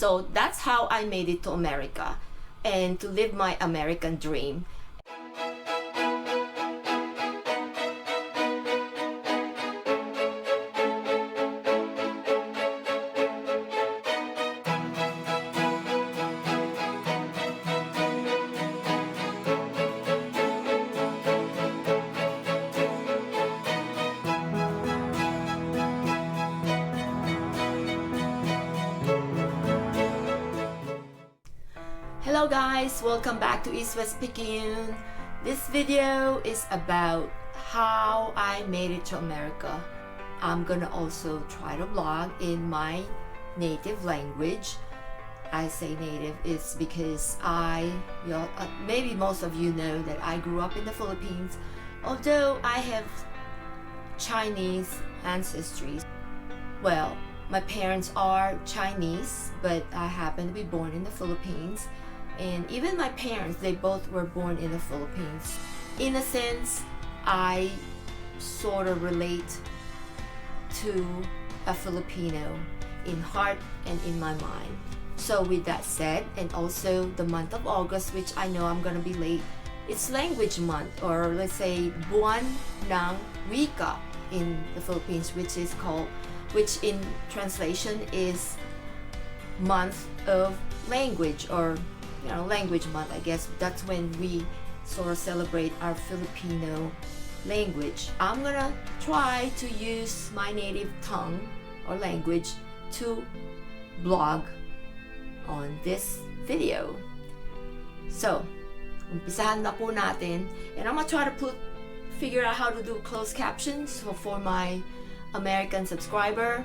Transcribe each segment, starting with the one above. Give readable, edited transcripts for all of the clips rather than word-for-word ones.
So that's how I made it to America and to live my American dream. Hello guys, welcome back to East West Picayune. This video is about how I made it to America. I'm gonna also try to vlog in my native language. I say native is because maybe most of you know that I grew up in the Philippines, although I have Chinese ancestry. Well, my parents are Chinese, but I happen to be born in the Philippines. And even my parents, they both were born in the Philippines. In a sense, I sort of relate to a Filipino in heart and in my mind. So with that said, and also the month of August, which I know I'm gonna be late, it's language month, or let's say buwan ng wika in the Philippines, which in translation is month of language, or language month. I guess that's when we sort of celebrate our Filipino language. I'm gonna try to use my native tongue or language to blog on this video. So, umpisahan na po natin, and I'm gonna try to figure out how to do closed captions for my American subscriber.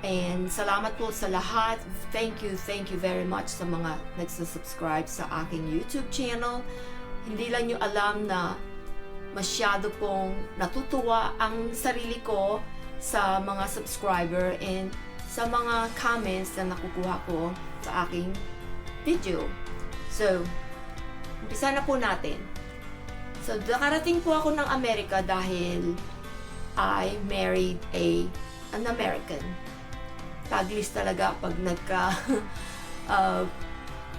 And salamat po sa lahat. Thank you very much sa mga nagsasubscribe sa aking YouTube channel. Hindi lang nyo alam na masyado pong natutuwa ang sarili ko sa mga subscriber and sa mga comments na nakukuha ko sa aking video. So, umpisa na po natin. So, nakarating po ako ng Amerika dahil I married an American. Taglis talaga pag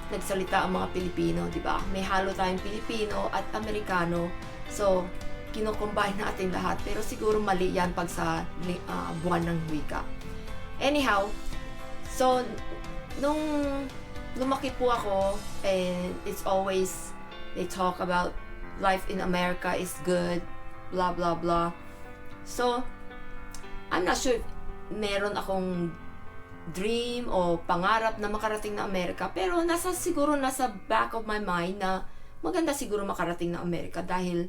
nagsalita ang mga Pilipino, di ba? May halo tayong Pilipino at Amerikano. So, kino-combine natin lahat. Pero siguro mali yan pag sa buwan ng wika. Anyhow, so, nung lumaki po ako, and it's always, they talk about life in America is good, blah, blah, blah. So, I'm not sure if meron akong dream o pangarap na makarating na Amerika, pero siguro nasa back of my mind na maganda siguro makarating na Amerika dahil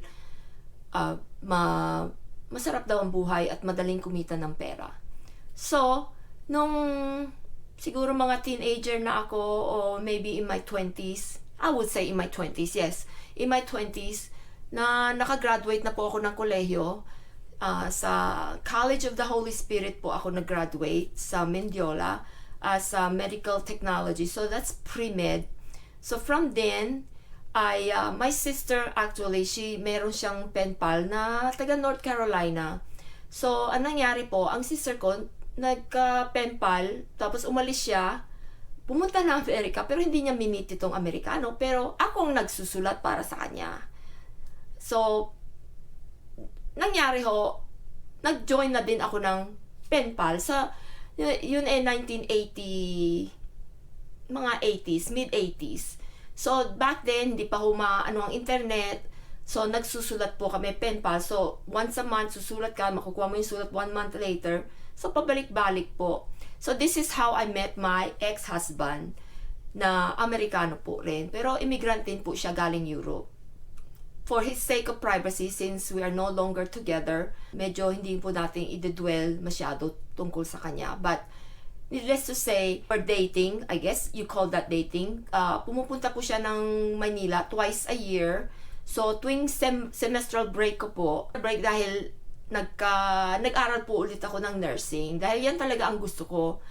masarap daw ang buhay at madaling kumita ng pera. So, nung siguro mga teenager na ako, o maybe in my 20s, I would say in my 20s, yes, in my 20s, na nakagraduate na po ako ng kolehiyo. Sa College of the Holy Spirit po ako nag-graduate sa Mendiola as medical technology. So that's pre-med. So from then, my sister actually, meron siyang pen pal na taga North Carolina. So anong nangyari po, ang sister ko nagka-pen pal, tapos umalis siya, pumunta na Amerika, pero hindi niya minit itong Amerikano, pero akong nagsusulat para sa kanya. So, nangyari nag-join na din ako ng pen pal sa, yun 1980, mga 80s, mid-80s. So, back then, hindi pa ang internet. So, nagsusulat po kami pen pal. So, once a month, susulat ka, makukuha mo yung sulat 1 month later. So, pabalik-balik po. So, this is how I met my ex-husband na Amerikano po rin. Pero immigrant din po siya galing Europe. For his sake of privacy, since we are no longer together, medyo hindi po natin i-dwell masyado tungkol sa kanya. But, needless to say, for dating, I guess you call that dating, pumupunta po siya ng Manila twice a year. So, tuwing semestral break ko po, dahil nag-aral po ulit ako ng nursing. Dahil yan talaga ang gusto ko.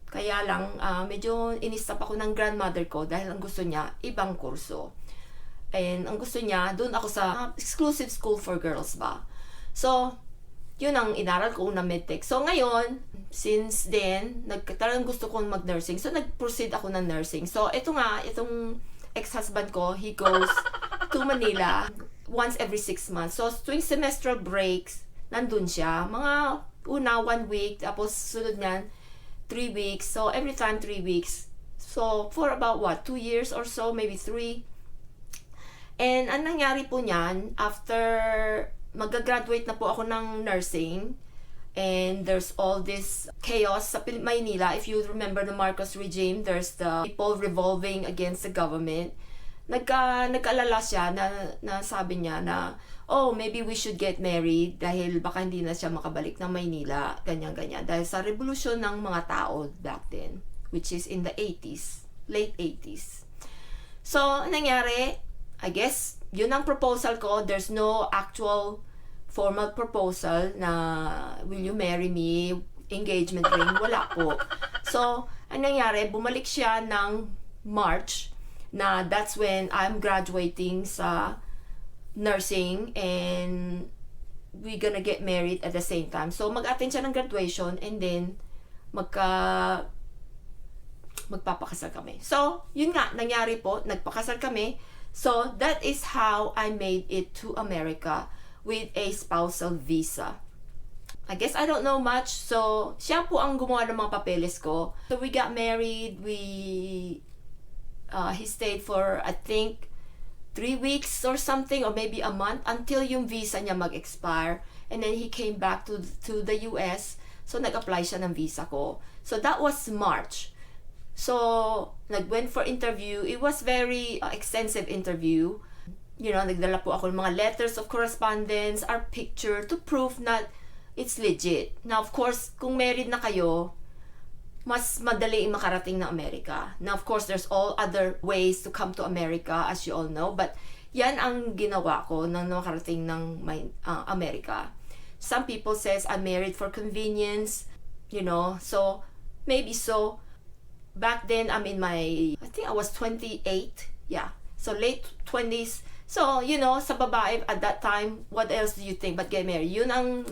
Kaya lang, medyo inistap ako ng grandmother ko dahil ang gusto niya, ibang kurso. And ang gusto niya, doon ako sa exclusive school for girls ba. So, yun ang inaral ko na medtech. So ngayon, since then, talagang gusto kong mag-nursing. So nag-proceed ako ng nursing. So itong ex-husband ko, he goes to Manila once every 6 months. So tuwing semestral breaks, nandun siya. Mga una 1 week, tapos sunod niyan 3 weeks. So every time 3 weeks. So for about 2 years or so, maybe 3. And ang nangyari po niyan, after mag-graduate na po ako ng nursing, and there's all this chaos sa Maynila. If you remember the Marcos regime, there's the people revolving against the government. Nagkaalala siya na sabi niya na, oh, maybe we should get married dahil baka hindi na siya makabalik ng Maynila, ganyan-ganyan. Dahil sa revolusyon ng mga tao back then, which is in the 80s, late 80s. So, nangyari, I guess, yun ang proposal ko. There's no actual formal proposal na will you marry me, engagement ring, wala po. So, ang nangyari, bumalik siya ng March, na that's when I'm graduating sa nursing and we gonna get married at the same time. So, mag-attend siya ng graduation and then magpapakasal kami. So, yun nga, nangyari po, nagpakasal kami. So, that is how I made it to America with a spousal visa. I guess I don't know much. So, siya po ang gumawa ng mga papeles ko. So, we got married. He stayed for, I think, 3 weeks or something, or maybe a month, until yung visa niya mag-expire. And then, he came back to the US. So, nag-apply siya ng visa ko. So, that was March. So, nag-went for interview. It was very extensive interview. You know, nagdala po ako ng mga letters of correspondence, our picture, to prove that it's legit. Now, of course, kung married na kayo, mas madali makarating ng Amerika. Now, of course, there's all other ways to come to America, as you all know. But, yan ang ginawa ko nang makarating ng Amerika. Some people says, I'm married for convenience. You know, so, maybe so. Back then, I think I was 28. Yeah. So, late 20s. So, you know, sa babae at that time, what else do you think but get married? Yun ang,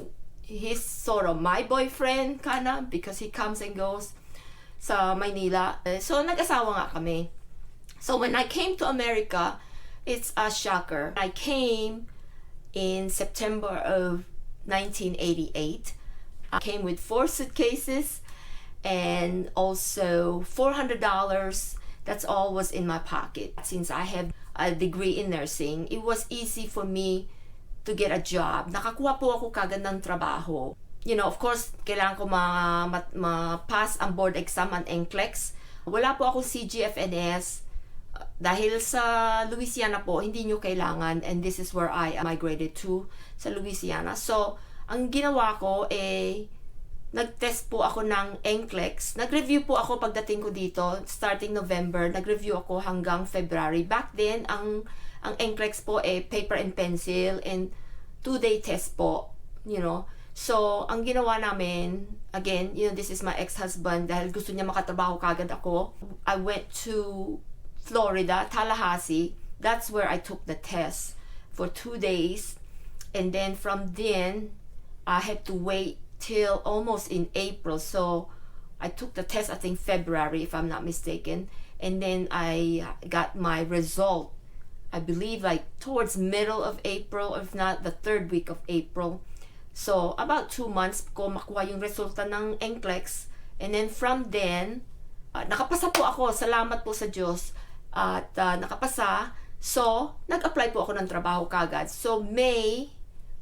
he's sort of my boyfriend, kinda, because he comes and goes sa Maynila. So, nag-asawa nga kami. So, when I came to America, it's a shocker. I came in September of 1988. I came with 4 suitcases, and also $400. That's all was in my pocket. Since I have a degree in nursing, it was easy for me to get a job. Nakakuha po ako kagad ng trabaho. You know, of course, kailangan ko ma-pass ang board exam and NCLEX. Wala po akong CGFNS. Dahil sa Louisiana po, hindi nyo kailangan, and this is where I migrated to, sa Louisiana. So, ang ginawa ko nag-test po ako ng NCLEX. Nag-review po ako pagdating ko dito, starting November. Nag-review ako hanggang February. Back then, ang NCLEX po paper and pencil and 2-day test po, you know. So, ang ginawa namin, again, you know, this is my ex-husband dahil gusto niya makatrabaho kagad ako. I went to Florida, Tallahassee. That's where I took the test for 2 days. And then from then, I had to wait till almost in April. So I took the test, I think February, if I'm not mistaken. And then I got my result, I believe like towards middle of April, if not the 3rd week of April. So about 2 months ko makuha yung resulta ng NCLEX. And then from then, nakapasa po ako. Salamat po sa Diyos. At nakapasa. So, nag-apply po ako ng trabaho kagad. So May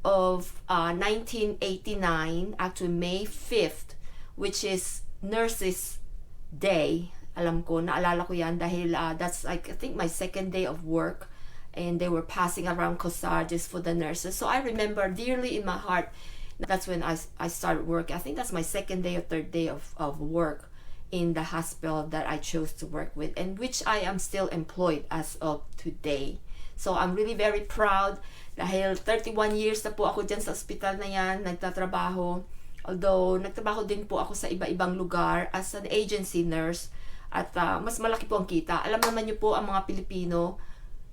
of 1989, actually May 5th, which is Nurses Day. Alam ko, naalala ko yan dahil that's like, I think my 2nd day of work, and they were passing around corsarges for the nurses. So I remember dearly in my heart, that's when I started work. I think that's my 2nd day or 3rd day of work in the hospital that I chose to work with, and which I am still employed as of today. So I'm really very proud dahil 31 years na po ako dyan sa ospital na yan, nagtatrabaho. Although, nagtrabaho din po ako sa iba-ibang lugar as an agency nurse. At mas malaki po ang kita. Alam naman niyo po ang mga Pilipino,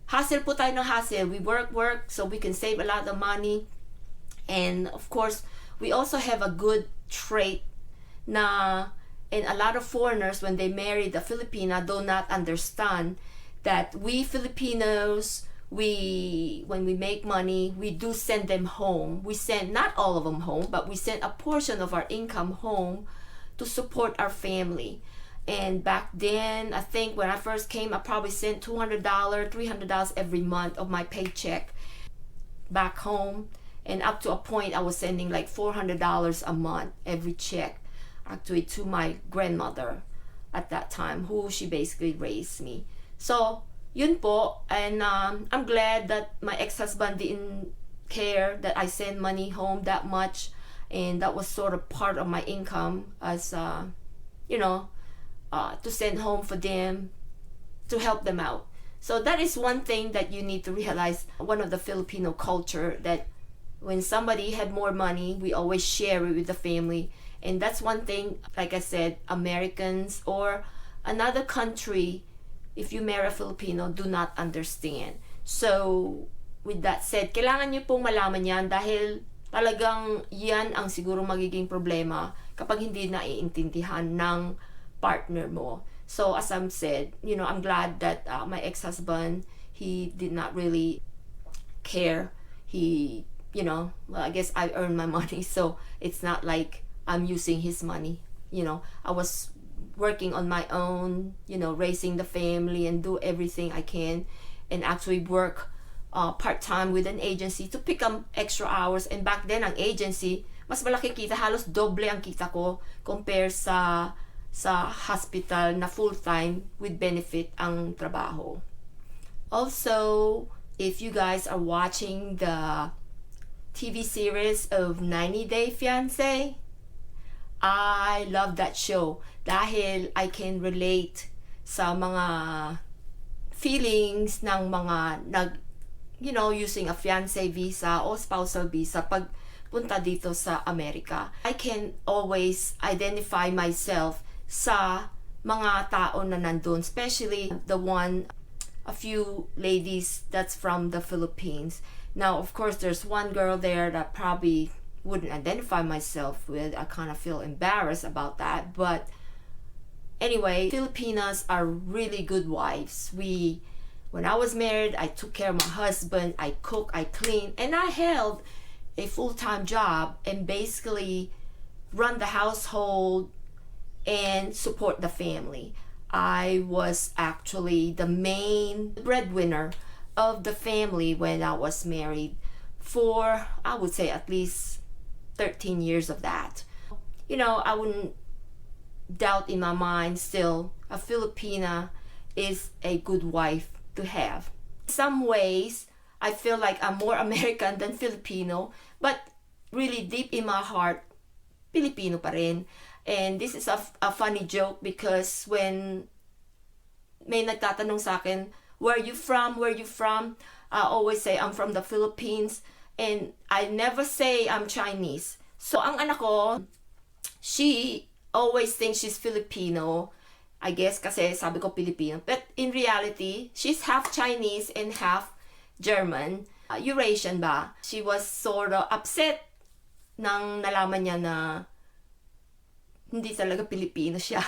hassle po tayo ng hassle. We work, so we can save a lot of money. And of course, we also have a good trait na, and a lot of foreigners, when they marry the Filipina, do not understand that we Filipinos, when we make money, we do send them home. We send not all of them home, but we send a portion of our income home to support our family. And back then, I think when I first came, I probably sent $200, $300 every month of my paycheck back home. And up to a point, I was sending like $400 a month every check, actually, to my grandmother at that time, who she basically raised me. So, yun po. And I'm glad that my ex-husband didn't care that I send money home that much. And that was sort of part of my income as, to send home for them, to help them out. So that is one thing that you need to realize, one of the Filipino culture, that when somebody had more money, we always share it with the family. And that's one thing, like I said, Americans or another country, if you marry a Filipino, do not understand. So, with that said, kailangan nyo pong malaman yan dahil talagang yan ang siguro magiging problema kapag hindi naiintindihan ng partner mo. So, as I'm said, I'm glad that my ex-husband, he did not really care. He, well, I guess I earned my money, so it's not like I'm using his money. I was working on my own, raising the family and do everything I can, and actually work part-time with an agency to pick up extra hours. And back then, ang agency, mas malaki kita, halos doble ang kita ko compare sa hospital na full-time with benefit ang trabaho. Also, if you guys are watching the TV series of 90 Day Fiancé, I love that show dahil I can relate sa mga feelings ng mga using a fiancé visa o spousal visa pag punta dito sa Amerika. I can always identify myself sa mga tao na nandun, especially a few ladies that's from the Philippines. Now, of course, there's one girl there that probably wouldn't identify myself with. I kind of feel embarrassed about that. But anyway, Filipinas are really good wives. When I was married, I took care of my husband. I cook, I clean, and I held a full-time job and basically run the household and support the family. I was actually the main breadwinner of the family when I was married for, I would say, at least 13 years of that. I wouldn't doubt in my mind still, a Filipina is a good wife to have. In some ways, I feel like I'm more American than Filipino, but really deep in my heart, Filipino pa rin. And this is a funny joke because when may nagtatanong sa akin, where are you from? I always say I'm from the Philippines, and I never say I'm Chinese. So ang anak ko, she always thinks she's Filipino. I guess kasi sabi ko Filipino. But in reality, she's half Chinese and half German. Eurasian ba? She was sort of upset nang nalaman niya na hindi talaga Pilipino siya.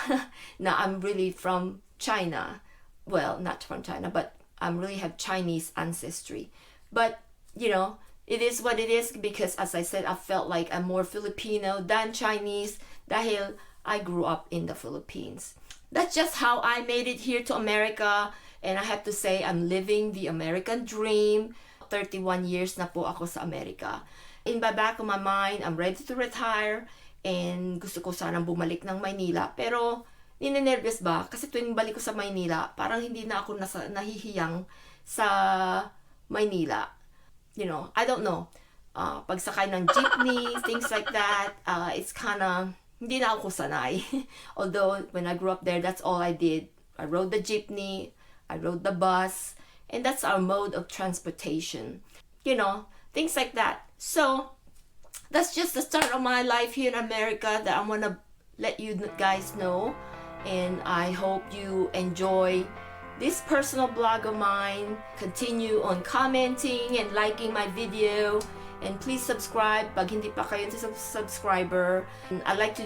Na I'm really from China. Well, not from China, but I really have Chinese ancestry. But, it is what it is because, as I said, I felt like I'm more Filipino than Chinese dahil I grew up in the Philippines. That's just how I made it here to America, and I have to say I'm living the American dream. 31 years na po ako sa Amerika. In the back of my mind, I'm ready to retire, and gusto ko sanang bumalik ng Maynila. Pero, ninenervyos ba? Kasi tuwing balik ko sa Maynila, parang hindi na ako nahihiyang sa Maynila. I don't know. Pagsakay ng jeepney, things like that, it's kinda, hindi na ako sanay. Although, when I grew up there, that's all I did. I rode the jeepney, I rode the bus, and that's our mode of transportation. Things like that. So, that's just the start of my life here in America that I want to let you guys know. And I hope you enjoy this personal blog of mine. Continue on commenting and liking my video. And please subscribe pag hindi pa kayo subscriber. And I'd like to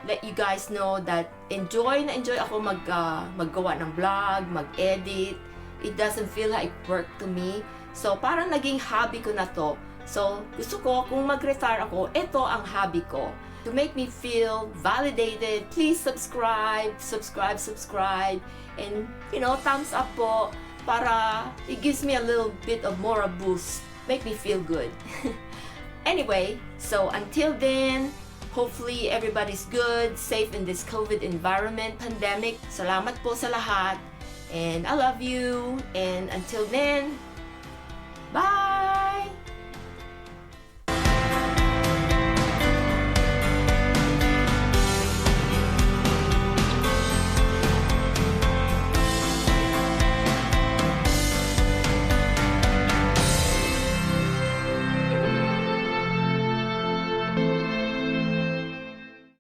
let you guys know that enjoy ako maggawa ng vlog, mag-edit. It doesn't feel like work to me. So parang naging hobby ko na to. So gusto ko kung mag-retire ako, ito ang hobby ko. To make me feel validated, please subscribe, and thumbs up po para it gives me a little bit of more a boost, make me feel good. Anyway, so until then, hopefully everybody's good, safe in this COVID environment, pandemic. Salamat po sa lahat, and I love you, and until then, bye!